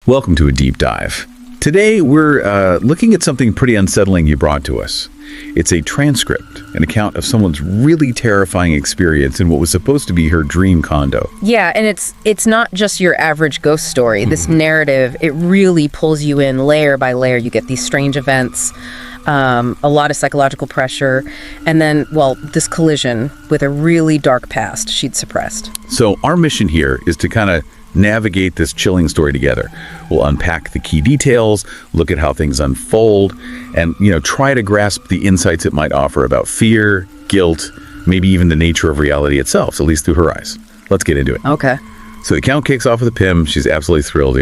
Welcome to a deep dive. Today we're looking at something pretty unsettling you brought to us. It's a transcript, an account of someone's really terrifying experience in what was supposed to be her dream condo. Yeah, and it's not just your average ghost story. This narrative, it really pulls you in layer by layer. You get these strange events, a lot of psychological pressure, and then, well, this collision with a really dark past she'd suppressed. So our mission here is to kind of navigate this chilling story together. We'll unpack the key details, look at how things unfold, and, try to grasp the insights it might offer about fear, guilt, maybe even the nature of reality itself, at least through her eyes. Let's get into it. Okay. So the account kicks off with a Pim. She's absolutely thrilled,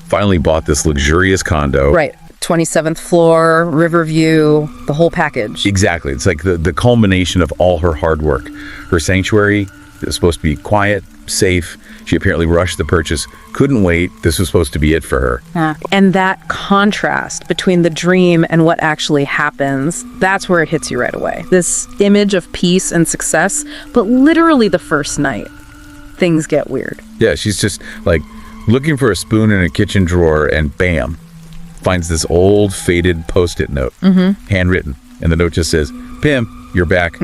finally bought this luxurious condo. Right. 27th floor, river view, the whole package. Exactly. It's like the culmination of all her hard work. Her sanctuary is supposed to be quiet, safe. She apparently rushed the purchase, couldn't wait. This was supposed to be it for her. And that contrast between the dream and what actually happens, that's where it hits you right away. This image of peace and success, but literally the first night, things get weird. Yeah, she's just like looking for a spoon in a kitchen drawer and bam, finds this old faded Post-it note, handwritten. And the note just says, "Pim, you're back."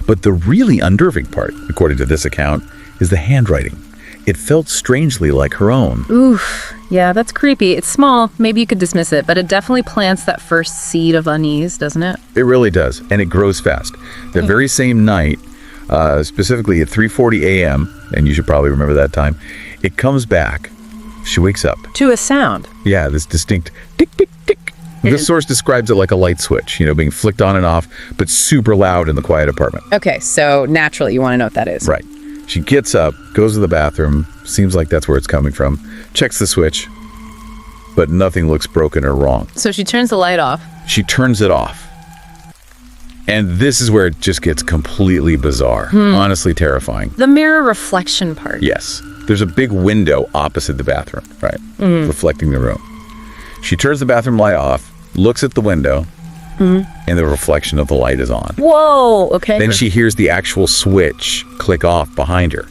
But the really unnerving part, according to this account, is the handwriting. It felt strangely like her own. Oof. Yeah, that's creepy. It's small. Maybe you could dismiss it, but it definitely plants that first seed of unease, doesn't it? It really does, and it grows fast. The very same night, specifically at 3:40 a.m., and you should probably remember that time, it comes back. She wakes up. To a sound. Yeah, this distinct tick, tick, tick. This source describes it like a light switch, being flicked on and off, but super loud in the quiet apartment. Okay, so naturally you want to know what that is. Right. She gets up, goes to the bathroom, seems like that's where it's coming from, checks the switch, but nothing looks broken or wrong. So she turns the light off. She turns it off. And this is where it just gets completely bizarre. Honestly terrifying. The mirror reflection part. Yes. There's a big window opposite the bathroom, right? Reflecting the room. She turns the bathroom light off, looks at the window, and the reflection of the light is on. Whoa, okay. Then she hears the actual switch click off behind her.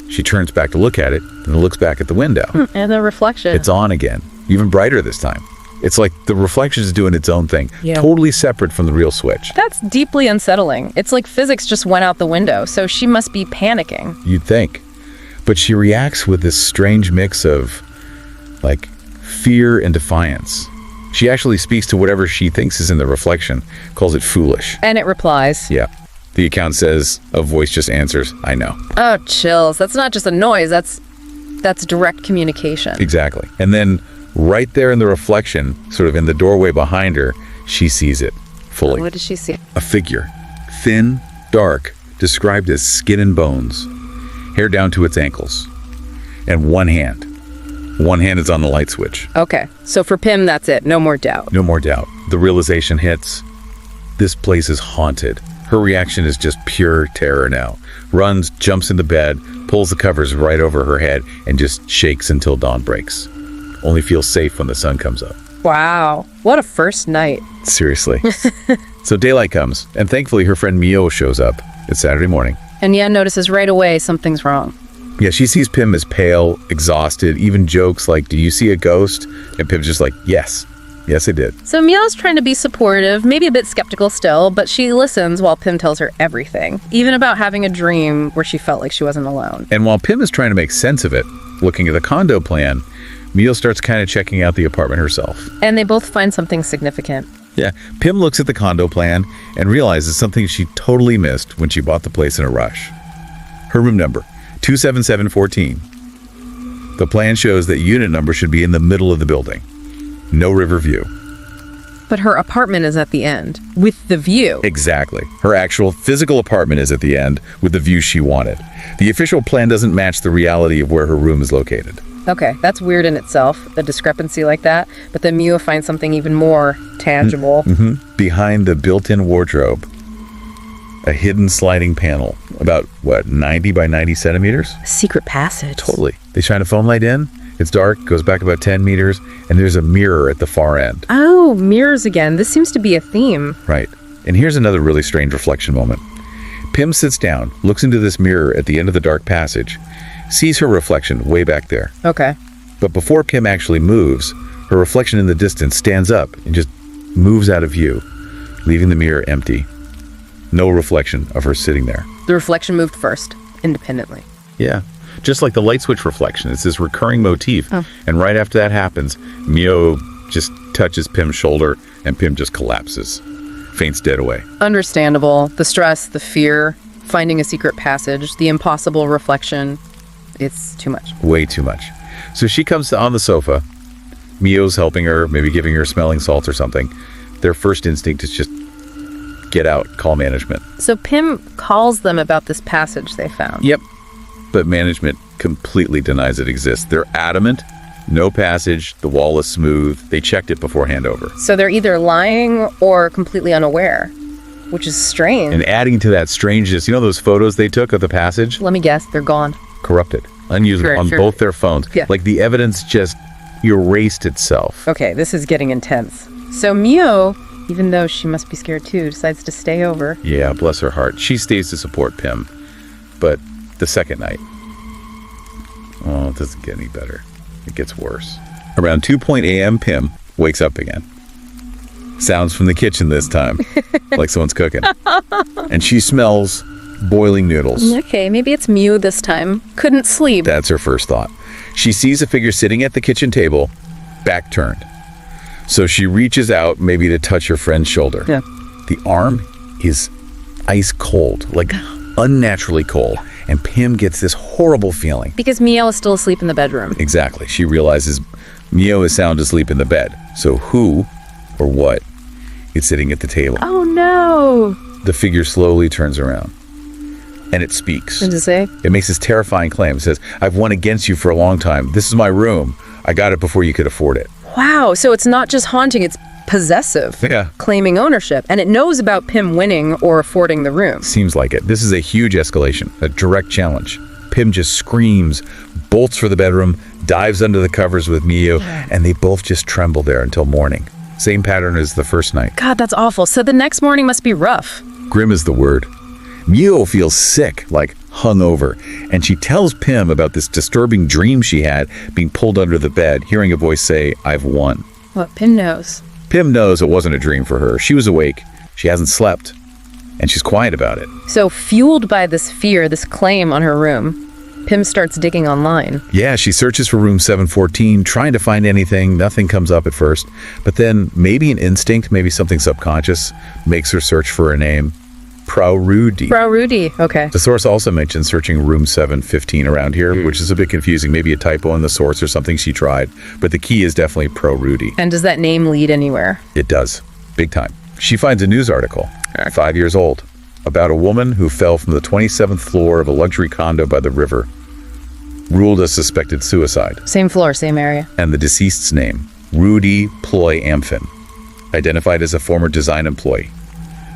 She turns back to look at it, and looks back at the window. And the reflection. It's on again, even brighter this time. It's like the reflection is doing its own thing, totally separate from the real switch. That's deeply unsettling. It's like physics just went out the window, so she must be panicking. You'd think. But she reacts with this strange mix of, fear and defiance. She actually speaks to whatever she thinks is in the reflection, calls it foolish. And it replies. Yeah. The account says a voice just answers, "I know." Oh, chills. That's not just a noise. That's direct communication. Exactly. And then right there in the reflection, sort of in the doorway behind her, she sees it fully. What does she see? A figure. Thin, dark, described as skin and bones. Hair down to its ankles. And one hand. One hand is on the light switch. Okay, so for Pim, that's it. No more doubt. No more doubt. The realization hits. This place is haunted. Her reaction is just pure terror now. Runs, jumps into bed, pulls the covers right over her head, and just shakes until dawn breaks. Only feels safe when the sun comes up. Wow, what a first night. Seriously. So daylight comes, and thankfully her friend Mio shows up. It's Saturday morning. And Yen notices right away something's wrong. Yeah, she sees Pim as pale, exhausted, even jokes like, "Do you see a ghost?" And Pim's just like, "Yes. Yes, I did." So Mio's trying to be supportive, maybe a bit skeptical still, but she listens while Pim tells her everything, even about having a dream where she felt like she wasn't alone. And while Pim is trying to make sense of it, looking at the condo plan, Mio starts kind of checking out the apartment herself. And they both find something significant. Yeah, Pim looks at the condo plan and realizes something she totally missed when she bought the place in a rush. Her room number, 27714. The plan shows that unit number should be in the middle of the building. No river view. But her apartment is at the end, with the view. Exactly. Her actual physical apartment is at the end, with the view she wanted. The official plan doesn't match the reality of where her room is located. Okay, that's weird in itself, a discrepancy like that, but then Mio finds something even more tangible. Behind the built-in wardrobe, a hidden sliding panel, about, 90 by 90 centimeters? A secret passage. Totally. They shine a foam light in, it's dark, goes back about 10 meters, and there's a mirror at the far end. Oh, mirrors again. This seems to be a theme. Right. And here's another really strange reflection moment. Pim sits down, looks into this mirror at the end of the dark passage, sees her reflection way back there. Okay. But before Pim actually moves, her reflection in the distance stands up and just moves out of view, leaving the mirror empty. No reflection of her sitting there. The reflection moved first, independently. Yeah, just like the light switch reflection. It's this recurring motif. And right after that happens, Mio just touches Pim's shoulder and Pim just collapses, faints dead away. Understandable. The stress, the fear, finding a secret passage, the impossible reflection. It's too much. Way too much. So she comes on the sofa. Mio's helping her, maybe giving her smelling salts or something. Their first instinct is just get out, call management. So Pim calls them about this passage they found. Yep. But management completely denies it exists. They're adamant. No passage. The wall is smooth. They checked it before handover. So they're either lying or completely unaware, which is strange. And adding to that strangeness, you know those photos they took of the passage? Let me guess, they're gone. Corrupted. Unusable on both their phones. Yeah. Like the evidence just erased itself. Okay, this is getting intense. So Mio, even though she must be scared too, decides to stay over. Yeah, bless her heart. She stays to support Pim. But the second night, oh, it doesn't get any better. It gets worse. Around 2 a.m., Pim wakes up again. Sounds from the kitchen this time, like someone's cooking. And she smells boiling noodles. Okay, maybe it's Mio this time. Couldn't sleep. That's her first thought. She sees a figure sitting at the kitchen table, back turned. So she reaches out, maybe to touch her friend's shoulder. Yeah. The arm is ice cold, like unnaturally cold. And Pim gets this horrible feeling. Because Mio is still asleep in the bedroom. Exactly. She realizes Mio is sound asleep in the bed. So who or what is sitting at the table? Oh no! The figure slowly turns around. And it speaks. What does it say? It makes this terrifying claim. It says, I've won against you for a long time. This is my room. I got it before you could afford it. Wow, so it's not just haunting, it's possessive. Yeah. Claiming ownership. And it knows about Pim winning or affording the room. Seems like it. This is a huge escalation, a direct challenge. Pim just screams, bolts for the bedroom, dives under the covers with Mio, and they both just tremble there until morning. Same pattern as the first night. God, that's awful. So the next morning must be rough. Grim is the word. Mio feels sick, like hungover, and she tells Pim about this disturbing dream she had being pulled under the bed, hearing a voice say, I've won. What Pim knows. Pim knows it wasn't a dream for her. She was awake, she hasn't slept, and she's quiet about it. So fueled by this fear, this claim on her room, Pim starts digging online. Yeah, she searches for room 714, trying to find anything. Nothing comes up at first, but then maybe an instinct, maybe something subconscious, makes her search for a name. Prawradee. Prawradee, okay. The source also mentions searching room 715 around here, which is a bit confusing. Maybe a typo in the source or something she tried. But the key is definitely Prawradee. And does that name lead anywhere? It does. Big time. She finds a news article, 5 years old, about a woman who fell from the 27th floor of a luxury condo by the river, ruled as suspected suicide. Same floor, same area. And the deceased's name, Rudy Ploy Amphin, identified as a former design employee.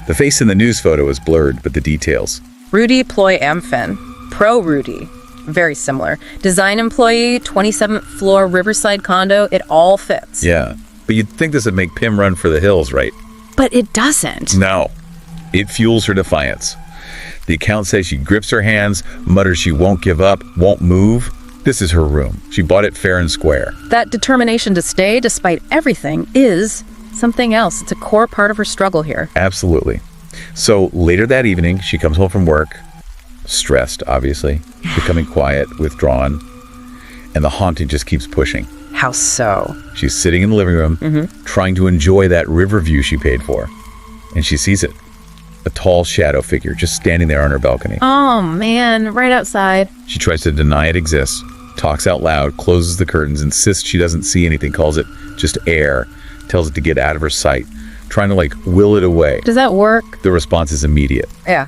The face in the news photo is blurred, but the details. Rudy Ploy Amphin. Prawradee. Very similar. Design employee, 27th floor Riverside condo. It all fits. Yeah, but you'd think this would make Pim run for the hills, right? But it doesn't. No. It fuels her defiance. The account says she grips her hands, mutters she won't give up, won't move. This is her room. She bought it fair and square. That determination to stay despite everything is something else. It's a core part of her struggle here. Absolutely. So later that evening, she comes home from work, stressed, obviously, becoming quiet, withdrawn, and the haunting just keeps pushing. How so? She's sitting in the living room, trying to enjoy that river view she paid for, and she sees it. A tall shadow figure just standing there on her balcony. Oh, man, right outside. She tries to deny it exists, talks out loud, closes the curtains, insists she doesn't see anything, calls it just air, tells it to get out of her sight, trying to will it away. Does that work? The response is immediate Yeah.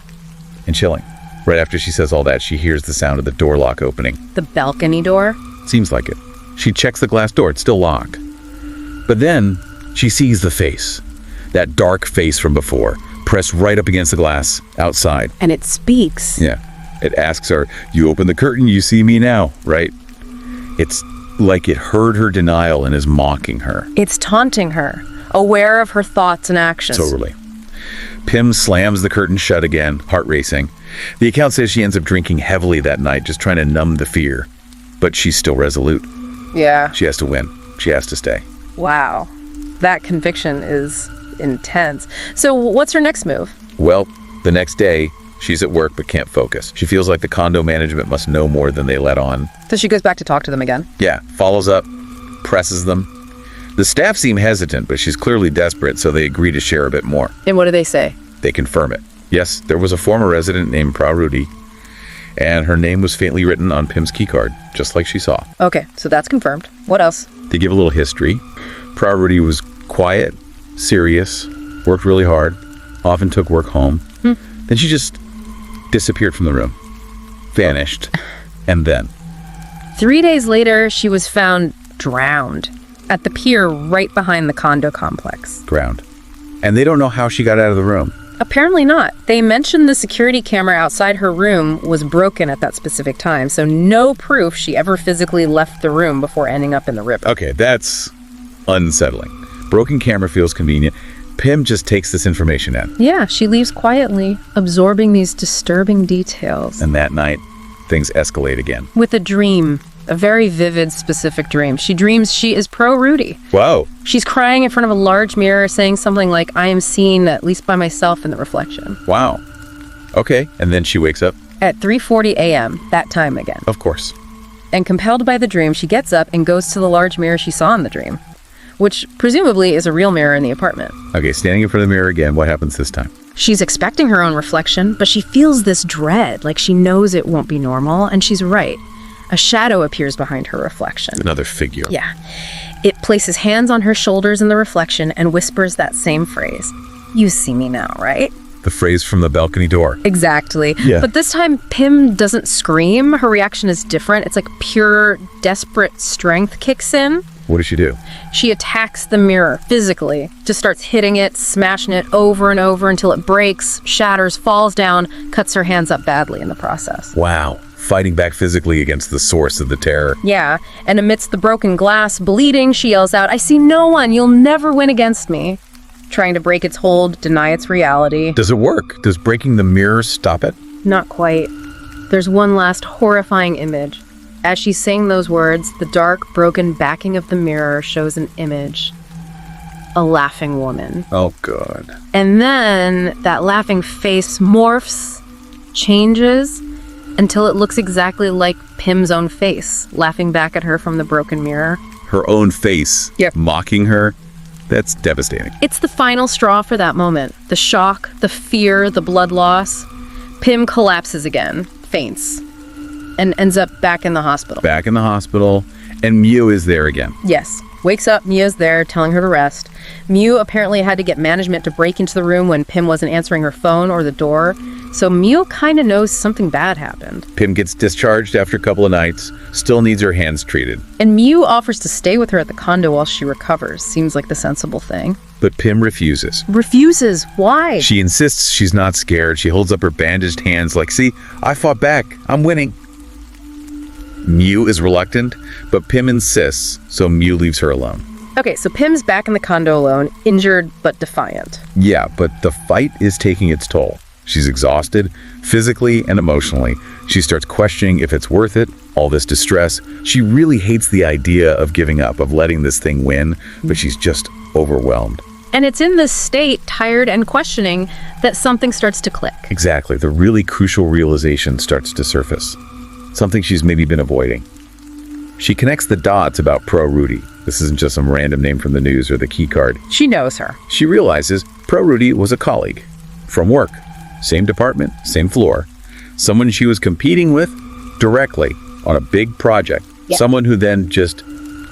and chilling. Right after she says all that, she hears the sound of the door lock opening. The balcony door? Seems like it. She checks the glass door. It's still locked. But then she sees the face. That dark face from before, pressed right up against the glass outside. And it speaks. Yeah. It asks her, you open the curtain, you see me now, right? It's like it heard her denial and is mocking her. It's taunting her, aware of her thoughts and actions. Totally. Pim slams the curtain shut again, heart racing. The account says she ends up drinking heavily that night, just trying to numb the fear. But she's still resolute. Yeah. She has to win. She has to stay. Wow. That conviction is intense. So what's her next move? Well, the next day, she's at work but can't focus. She feels like the condo management must know more than they let on. So she goes back to talk to them again. Yeah, follows up, presses them. The staff seem hesitant, but she's clearly desperate, so they agree to share a bit more. And what do they say? They confirm it. Yes, there was a former resident named Prawradee, and her name was faintly written on Pim's keycard, just like she saw. Okay, so that's confirmed. What else? They give a little history. Prawradee was quiet, serious, worked really hard, often took work home. Then she just disappeared from the room, vanished, and then 3 days later, she was found drowned at the pier right behind the condo complex. drowned. And they don't know how she got out of the room. Apparently not. They mentioned the security camera outside her room was broken at that specific time, so no proof she ever physically left the room before ending up in the river. Okay, that's unsettling. Broken camera feels convenient. Pim just takes this information in. Yeah, she leaves quietly, absorbing these disturbing details. And that night, things escalate again. With a dream, a very vivid, specific dream. She dreams she is Prawradee. Whoa. She's crying in front of a large mirror, saying something like, I am seen at least by myself in the reflection. Wow. Okay, and then she wakes up. At 3:40 a.m., that time again. Of course. And compelled by the dream, she gets up and goes to the large mirror she saw in the dream, which presumably is a real mirror in the apartment. Okay, standing in front of the mirror again, what happens this time? She's expecting her own reflection, but she feels this dread, like she knows it won't be normal, and she's right. A shadow appears behind her reflection. Another figure. Yeah. It places hands on her shoulders in the reflection and whispers that same phrase. You see me now, right? The phrase from the balcony door. Exactly. Yeah. But this time, Pim doesn't scream. Her reaction is different. It's like pure, desperate strength kicks in. What does she do? She attacks the mirror physically, just starts hitting it, smashing it over and over until it breaks, shatters, falls down, cuts her hands up badly in the process. Wow. Fighting back physically against the source of the terror. Yeah, and amidst the broken glass, bleeding, she yells out, I see no one, you'll never win against me. Trying to break its hold, deny its reality. Does it work? Does breaking the mirror stop it? Not quite. There's one last horrifying image. As she's saying those words, the dark, broken backing of the mirror shows an image. A laughing woman. Oh, God. And then that laughing face morphs, changes, until it looks exactly like Pim's own face, laughing back at her from the broken mirror. Her own face. Yep. Mocking her. That's devastating. It's the final straw for that moment. The shock, the fear, the blood loss. Pim collapses again, faints, and ends up back in the hospital. Back in the hospital, and Mew is there again. Yes. Wakes up, Mia's there, telling her to rest. Mew apparently had to get management to break into the room when Pim wasn't answering her phone or the door. So Mew kind of knows something bad happened. Pim gets discharged after a couple of nights, still needs her hands treated. And Mew offers to stay with her at the condo while she recovers. Seems like the sensible thing. But Pim refuses. Refuses? Why? She insists she's not scared. She holds up her bandaged hands like, see, I fought back. I'm winning. Mew is reluctant, but Pim insists, so Mew leaves her alone. Okay, so Pim's back in the condo alone, injured but defiant. Yeah, but the fight is taking its toll. She's exhausted, physically and emotionally. She starts questioning if it's worth it, all this distress. She really hates the idea of giving up, of letting this thing win, but she's just overwhelmed. And it's in this state, tired and questioning, that something starts to click. Exactly. The really crucial realization starts to surface. Something she's maybe been avoiding. She connects the dots about Prawradee. This isn't just some random name from the news or the key card. She knows her. She realizes Prawradee was a colleague from work. Same department, same floor. Someone she was competing with directly on a big project. Yeah. Someone who then just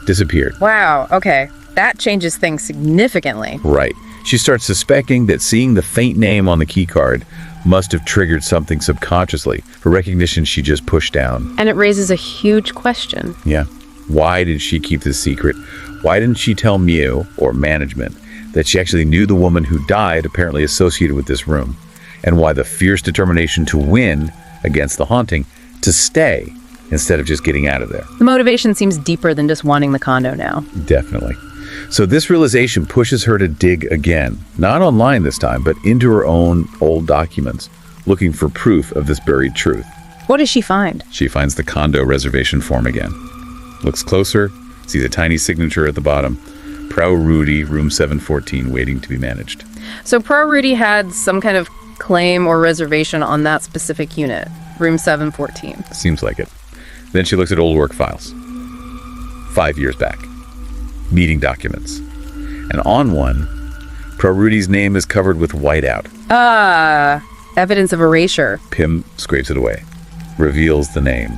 disappeared. Wow, okay. That changes things significantly. Right. She starts suspecting that seeing the faint name on the key card must have triggered something subconsciously, a recognition she just pushed down. And it raises a huge question. Yeah. Why did she keep this secret? Why didn't she tell Mew, or management, that she actually knew the woman who died apparently associated with this room? And why the fierce determination to win against the haunting, to stay, instead of just getting out of there? The motivation seems deeper than just wanting the condo now. Definitely. So this realization pushes her to dig again, not online this time, but into her own old documents, looking for proof of this buried truth. What does she find? She finds the condo reservation form again. Looks closer, See the tiny signature at the bottom. Prawradee, room 714, waiting to be managed. So Prawradee had some kind of claim or reservation on that specific unit, room 714. Seems like it. Then she looks at old work files. 5 years back. Meeting documents. And on one, Prawradee's name is covered with whiteout. Evidence of erasure. Pym scrapes it away, reveals the name.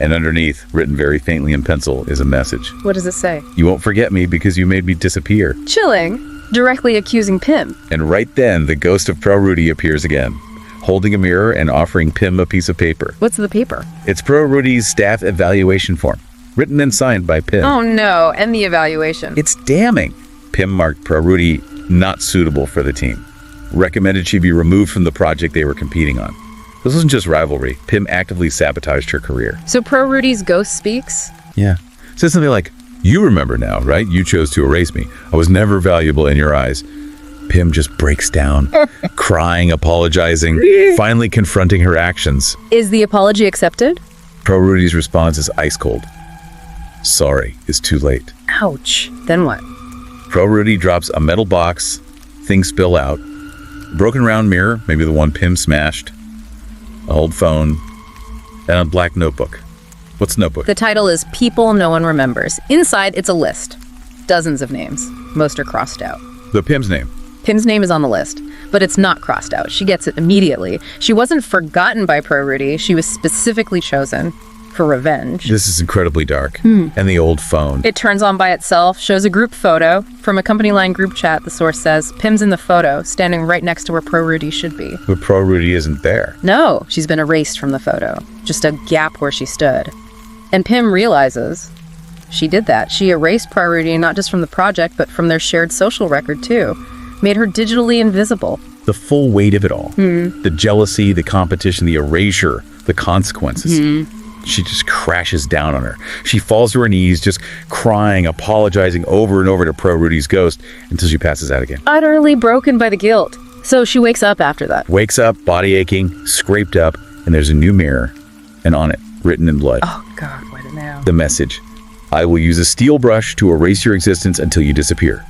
And underneath, written very faintly in pencil, is a message. What does it say? You won't forget me because you made me disappear. Chilling. Directly accusing Pym. And right then, the ghost of Prawradee appears again, holding a mirror and offering Pym a piece of paper. What's the paper? It's Prawradee's staff evaluation form, written and signed by Pym. Oh no, and the evaluation. It's damning. Pym marked Prawradee not suitable for the team. Recommended she be removed from the project they were competing on. This wasn't just rivalry. Pym actively sabotaged her career. So Prawradee's ghost speaks? Yeah. Says something like, you remember now, right? You chose to erase me. I was never valuable in your eyes. Pym just breaks down, crying, apologizing, finally confronting her actions. Is the apology accepted? Prawradee's response is ice cold. Sorry, it's too late. Ouch. Then what? Prawradee drops a metal box, things spill out. Broken round mirror, maybe the one Pym smashed. An old phone, and a black notebook. What's the notebook? The title is People No One Remembers. Inside, it's a list. Dozens of names. Most are crossed out. The Pym's name. Pym's name is on the list, but it's not crossed out. She gets it immediately. She wasn't forgotten by Prawradee. She was specifically chosen for revenge. This is incredibly dark. And the old phone. It turns on by itself, shows a group photo. From a company line group chat, the source says, Pym's in the photo, standing right next to where Prawradee should be. But Prawradee isn't there. No, she's been erased from the photo. Just a gap where she stood. And Pym realizes she did that. She erased Prawradee not just from the project, but from their shared social record, too. Made her digitally invisible. The full weight of it all. The jealousy, the competition, the erasure, the consequences. She just crashes down on her. She falls to her knees, just crying, apologizing over and over to Prawradee's ghost until she passes out again. Utterly broken by the guilt. So she wakes up after that. Wakes up, body aching, scraped up, and there's a new mirror. And on it, written in blood, Oh, God, what now? the message, I will use a steel brush to erase your existence until you disappear.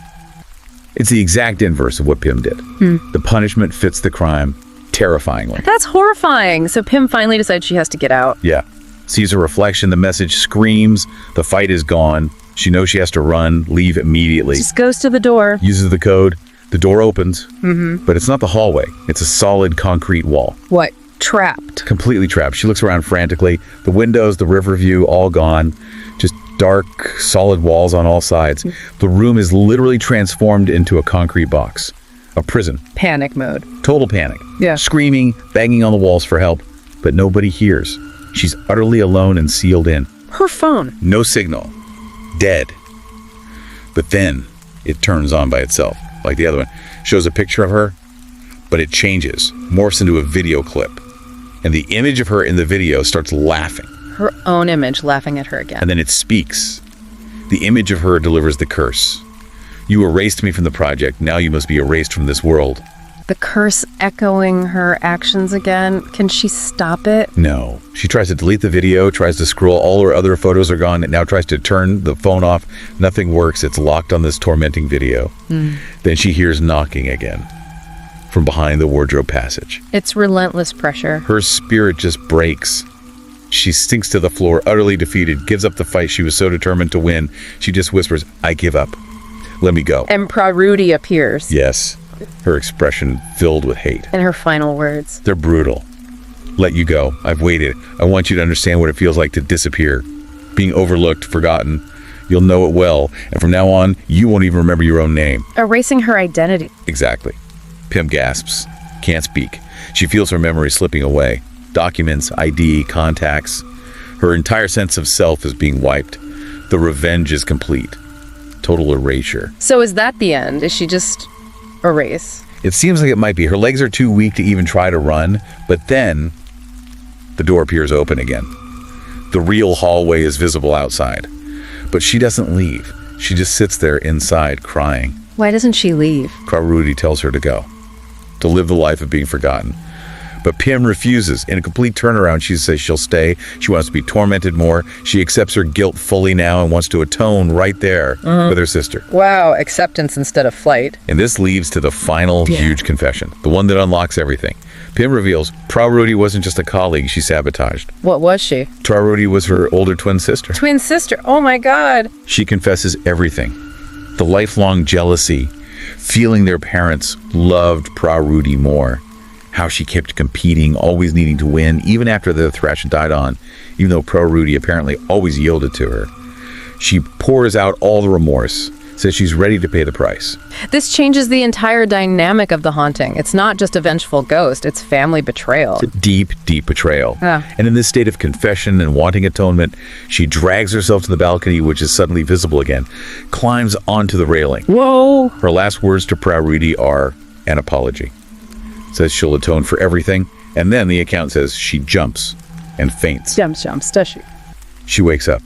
It's the exact inverse of what Pym did. The punishment fits the crime terrifyingly. That's horrifying. So Pym finally decides she has to get out. Yeah. Sees a reflection, the message screams, the fight is gone. She knows she has to run, leave immediately. Just goes to the door. Uses the code. The door opens, but it's not the hallway. It's a solid concrete wall. What? Trapped. Completely trapped. She looks around frantically. The windows, the river view, all gone. Just dark, solid walls on all sides. The room is literally transformed into a concrete box. A prison. Panic mode. Total panic. Yeah. Screaming, banging on the walls for help, but nobody hears. She's utterly alone and sealed in. Her phone. No signal. Dead. But then it turns on by itself, like the other one. Shows a picture of her, but it changes, morphs into a video clip. And the image of her in the video starts laughing. Her own image laughing at her again. And then it speaks. The image of her delivers the curse. You erased me from the project. Now you must be erased from this world. The curse echoing her actions again. Can she stop it? No. She tries to delete the video, tries to scroll. All her other photos are gone. It now tries to turn the phone off. Nothing works. It's locked on this tormenting video. Then she hears knocking again from behind the wardrobe passage. It's relentless pressure. Her spirit just breaks. She sinks to the floor, utterly defeated, gives up the fight she was so determined to win. She just whispers, I give up. Let me go. And Prawradee appears. Yes. Her expression filled with hate. And her final words. They're brutal. Let you go. I've waited. I want you to understand what it feels like to disappear. Being overlooked, forgotten. You'll know it well. And from now on, you won't even remember your own name. Erasing her identity. Exactly. Pym gasps. Can't speak. She feels her memory slipping away. Documents, ID, contacts. Her entire sense of self is being wiped. The revenge is complete. Total erasure. So is that the end? Is she just erase? It seems like it might be. Her legs are too weak to even try to run, but then the door appears open again. The real hallway is visible outside, but she doesn't leave. She just sits there inside crying. Why doesn't she leave? Prawradee tells her to go, to live the life of being forgotten. But Pim refuses. In a complete turnaround, she says she'll stay. She wants to be tormented more. She accepts her guilt fully now and wants to atone right there with her sister. Wow, acceptance instead of flight. And this leads to the final huge confession, the one that unlocks everything. Pim reveals Prawradee wasn't just a colleague she sabotaged. What was she? Prawradee was her older twin sister. Twin sister. Oh my God. She confesses everything. The lifelong jealousy, feeling their parents loved Prawradee more. How she kept competing, always needing to win, even after the threat died on, even though Prawradee apparently always yielded to her. She pours out all the remorse, says she's ready to pay the price. This changes the entire dynamic of the haunting. It's not just a vengeful ghost, it's family betrayal. It's a deep, deep betrayal. Yeah. And in this state of confession and wanting atonement, she drags herself to the balcony, which is suddenly visible again, climbs onto the railing. Whoa! Her last words to Prawradee are an apology. Says she'll atone for everything, and then the account says she jumps and faints. Jumps, does she? She wakes up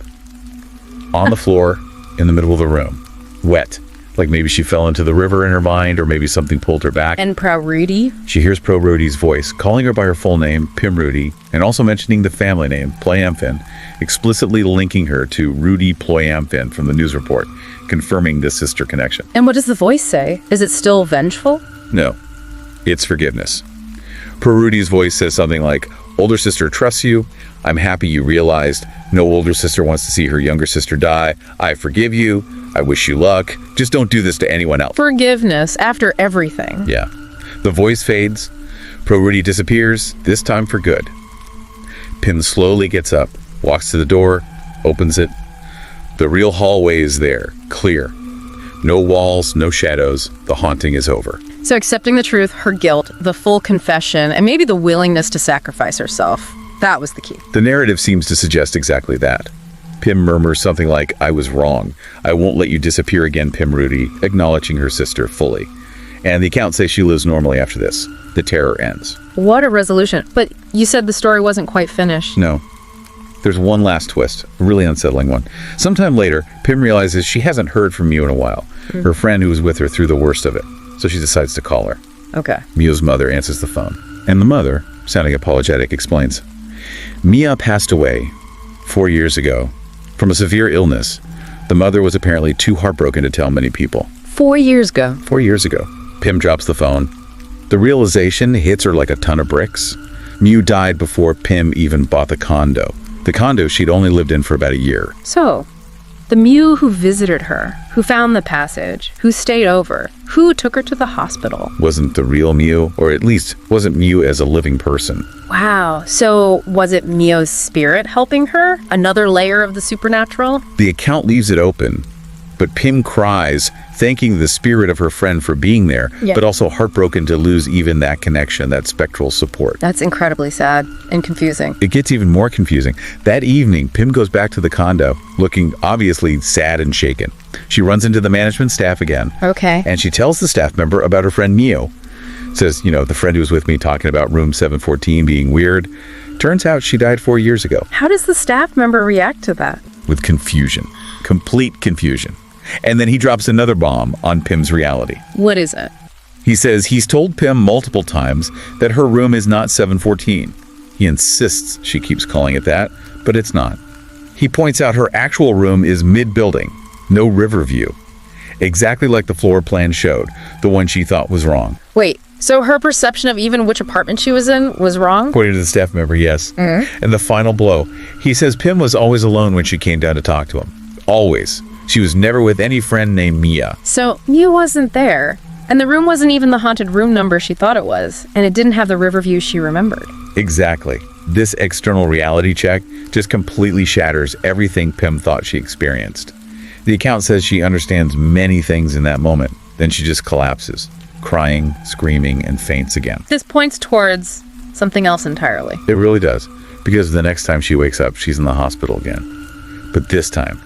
on the floor in the middle of the room, wet, like maybe she fell into the river in her mind, or maybe something pulled her back. And Prawradee? She hears Prawradee's voice, calling her by her full name, Pimrudy, and also mentioning the family name, Ployamfin, explicitly linking her to Rudy Ployamfin from the news report, confirming this sister connection. And what does the voice say? Is it still vengeful? No. It's forgiveness. Prawradee's voice says something like, older sister trusts you. I'm happy you realized. No older sister wants to see her younger sister die. I forgive you. I wish you luck. Just don't do this to anyone else. Forgiveness after everything. Yeah. The voice fades. Prawradee disappears, this time for good. Pim slowly gets up, walks to the door, opens it. The real hallway is there, clear. No walls, no shadows. The haunting is over. So accepting the truth, her guilt, the full confession, and maybe the willingness to sacrifice herself. That was the key. The narrative seems to suggest exactly that. Pim murmurs something like, I was wrong. I won't let you disappear again, Pimrudy, acknowledging her sister fully. And the account says she lives normally after this. The terror ends. What a resolution. But you said the story wasn't quite finished. No. There's one last twist, a really unsettling one. Sometime later, Pim realizes she hasn't heard from Mew in a while. Her friend who was with her through the worst of it. So she decides to call her. Okay. Mew's mother answers the phone. And the mother, sounding apologetic, explains, Mia passed away 4 years ago from a severe illness. The mother was apparently too heartbroken to tell many people. 4 years ago. 4 years ago. Pim drops the phone. The realization hits her like a ton of bricks. Mew died before Pim even bought the condo. The condo she'd only lived in for about a year. So, the Mew who visited her, who found the passage, who stayed over, who took her to the hospital. Wasn't the real Mew, or at least wasn't Mew as a living person. Wow. So was it Mio's spirit helping her? Another layer of the supernatural? The account leaves it open, but Pim cries, thanking the spirit of her friend for being there, but also heartbroken to lose even that connection, that spectral support. That's incredibly sad and confusing. It gets even more confusing. That evening, Pim goes back to the condo, looking obviously sad and shaken. She runs into the management staff again. Okay. And she tells the staff member about her friend Mio. Says, the friend who was with me talking about room 714 being weird. Turns out she died 4 years ago. How does the staff member react to that? With confusion. Complete confusion. And then he drops another bomb on Pim's reality. What is it? He says he's told Pim multiple times that her room is not 714. He insists she keeps calling it that, but it's not. He points out her actual room is mid-building, no river view. Exactly like the floor plan showed, the one she thought was wrong. Wait, so her perception of even which apartment she was in was wrong? According to the staff member, yes. Mm-hmm. And the final blow. He says Pim was always alone when she came down to talk to him. Always. She was never with any friend named Mia. So Mia wasn't there, and the room wasn't even the haunted room number she thought it was, and it didn't have the river view she remembered. Exactly. This external reality check just completely shatters everything Pim thought she experienced. The account says she understands many things in that moment. Then she just collapses, crying, screaming, and faints again. This points towards something else entirely. It really does, because the next time she wakes up, she's in the hospital again. But this time,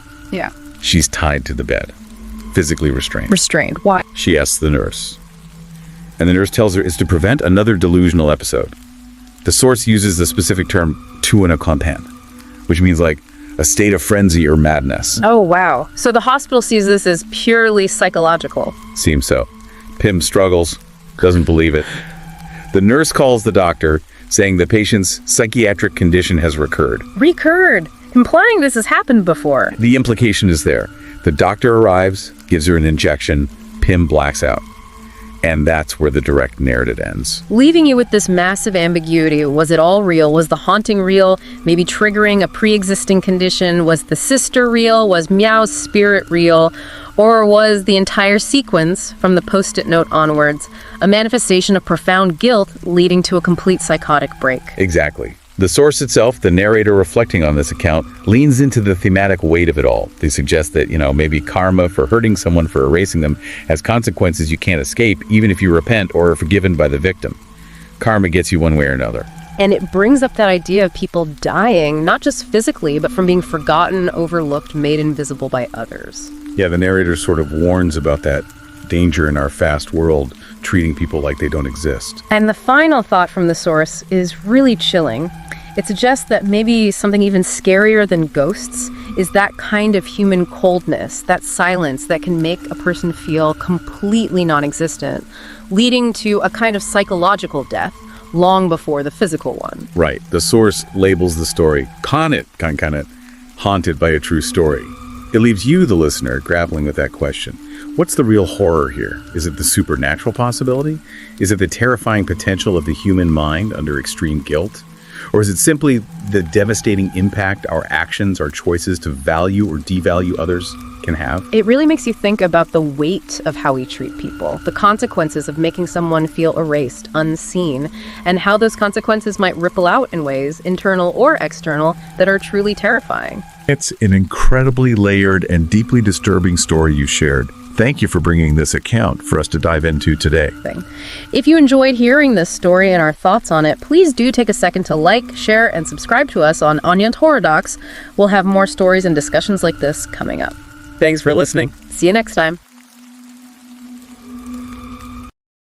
she's tied to the bed, physically restrained. Restrained. Why? She asks the nurse. And the nurse tells her it's to prevent another delusional episode. The source uses the specific term tout en content, which means like a state of frenzy or madness. Oh, wow. So the hospital sees this as purely psychological. Seems so. Pim struggles, doesn't believe it. The nurse calls the doctor, saying the patient's psychiatric condition has recurred. Recurred, implying this has happened before. The implication is there. The doctor arrives, gives her an injection, Pim blacks out. And that's where the direct narrative ends. Leaving you with this massive ambiguity. Was it all real? Was the haunting real? Maybe triggering a pre-existing condition? Was the sister real? Was Meow's spirit real? Or was the entire sequence, from the Post-it note onwards, a manifestation of profound guilt leading to a complete psychotic break? Exactly. The source itself, the narrator reflecting on this account, leans into the thematic weight of it all. They suggest that, maybe karma for hurting someone, for erasing them, has consequences you can't escape, even if you repent or are forgiven by the victim. Karma gets you one way or another. And it brings up that idea of people dying, not just physically, but from being forgotten, overlooked, made invisible by others. Yeah, the narrator sort of warns about that danger in our fast world, treating people like they don't exist. And the final thought from the source is really chilling. It suggests that maybe something even scarier than ghosts is that kind of human coldness, that silence that can make a person feel completely non-existent, leading to a kind of psychological death long before the physical one. Right. The source labels the story, kind of haunted by a true story. It leaves you, the listener, grappling with that question. What's the real horror here? Is it the supernatural possibility? Is it the terrifying potential of the human mind under extreme guilt? Or is it simply the devastating impact our actions, our choices to value or devalue others can have? It really makes you think about the weight of how we treat people, the consequences of making someone feel erased, unseen, and how those consequences might ripple out in ways, internal or external, that are truly terrifying. It's an incredibly layered and deeply disturbing story you shared. Thank you for bringing this account for us to dive into today. If you enjoyed hearing this story and our thoughts on it, please do take a second to like, share, and subscribe to us on Anyan's Horror Docs. We'll have more stories and discussions like this coming up. Thanks for listening. See you next time.